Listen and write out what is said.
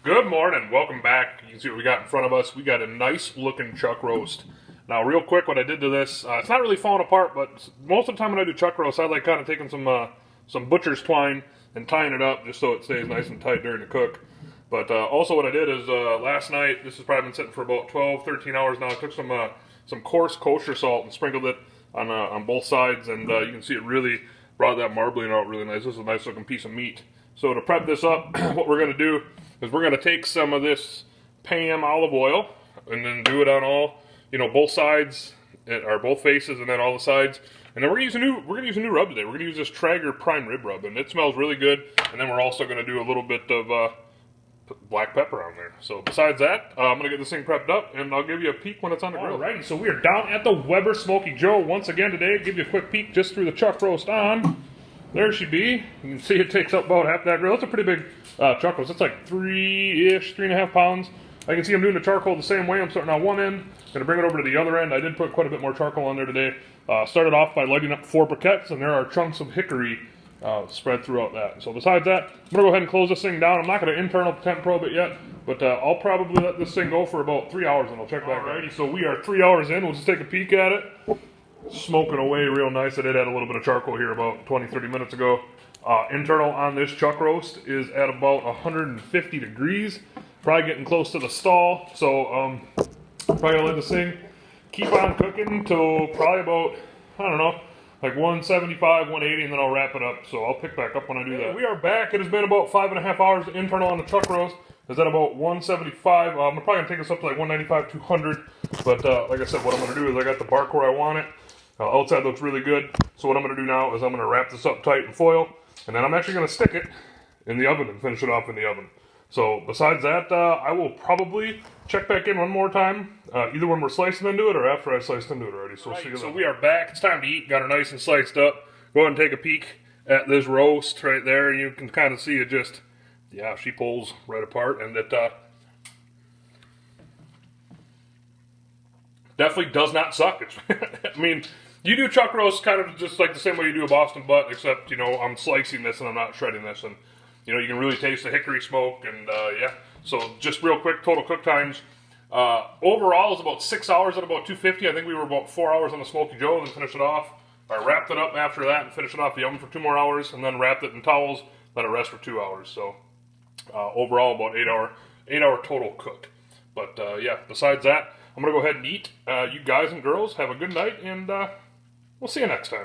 Good morning. Welcome back. You can see what we got in front of us. We got a nice looking chuck roast. Now, real quick, what I did to this, it's not really falling apart, but most of the time when I do chuck roast, I like kind of taking some butcher's twine and tying it up just so it stays nice and tight during the cook. But also what I did is last night, this has probably been sitting for about 12, 13 hours now. I took some coarse kosher salt and sprinkled it on both sides, and you can see it really brought that marbling out really nice. This is a nice looking piece of meat. So to prep this up, what we're going to do is we're going to take some of this Pam olive oil and then do it on all, both sides or both faces, and then all the sides. And then we're going to use a new rub today. We're going to use this Traeger prime rib rub, and it smells really good. And then we're also going to do a little bit of black pepper on there. So besides that, I'm going to get this thing prepped up, and I'll give you a peek when it's on the grill. Alrighty, so we are down at the Weber Smokey Joe once again today. Give you a quick peek just through the chuck roast on. There she be. You can see it takes up about half that grill. It's a pretty big chuck roast. It's like 3.5 pounds. I can see I'm doing the charcoal the same way. I'm starting on one end. Going to bring it over to the other end. I did put quite a bit more charcoal on there today. Started off by lighting up 4 briquettes, and there are chunks of hickory spread throughout that. So besides that, I'm going to go ahead and close this thing down. I'm not going to internal temp probe it yet, but I'll probably let this thing go for about 3 hours, and I'll check back. Alrighty, so we are 3 hours in. We'll just take a peek at it. Smoking away real nice. I did add a little bit of charcoal here about 20-30 minutes ago. Internal on this chuck roast is at about 150 degrees. Probably getting close to the stall, so probably gonna let this thing keep on cooking until probably about, I don't know, like 175, 180, and then I'll wrap it up. So I'll pick back up when I do that. We are back. It has been about 5.5 hours internal on the chuck roast. Is at about 175. I'm probably gonna take this up to like 195, 200. But like I said, what I'm gonna do is I got the bark where I want it. Outside looks really good. So what I'm gonna do now is I'm gonna wrap this up tight in foil, and then I'm actually gonna stick it in the oven and finish it off in the oven. So besides that, I will probably check back in one more time, either when we're slicing into it or after I sliced into it already. So we'll see you then. So we are back. It's time to eat. Got her nice and sliced up. Go ahead and take a peek at this roast right there, and you can kind of see it just, yeah, she pulls right apart, and it definitely does not suck. I mean, you do chuck roast kind of just like the same way you do a Boston butt, except, I'm slicing this and I'm not shredding this, and, you can really taste the hickory smoke, and, yeah. So just real quick, total cook times. Overall, it's about 6 hours at about 250. I think we were about 4 hours on the Smokey Joe, and then finished it off. I wrapped it up after that and finished it off the oven for 2 more hours, and then wrapped it in towels, let it rest for 2 hours. So overall, about 8 hour total cook. But, yeah, besides that, I'm going to go ahead and eat. You guys and girls, have a good night, and we'll see you next time.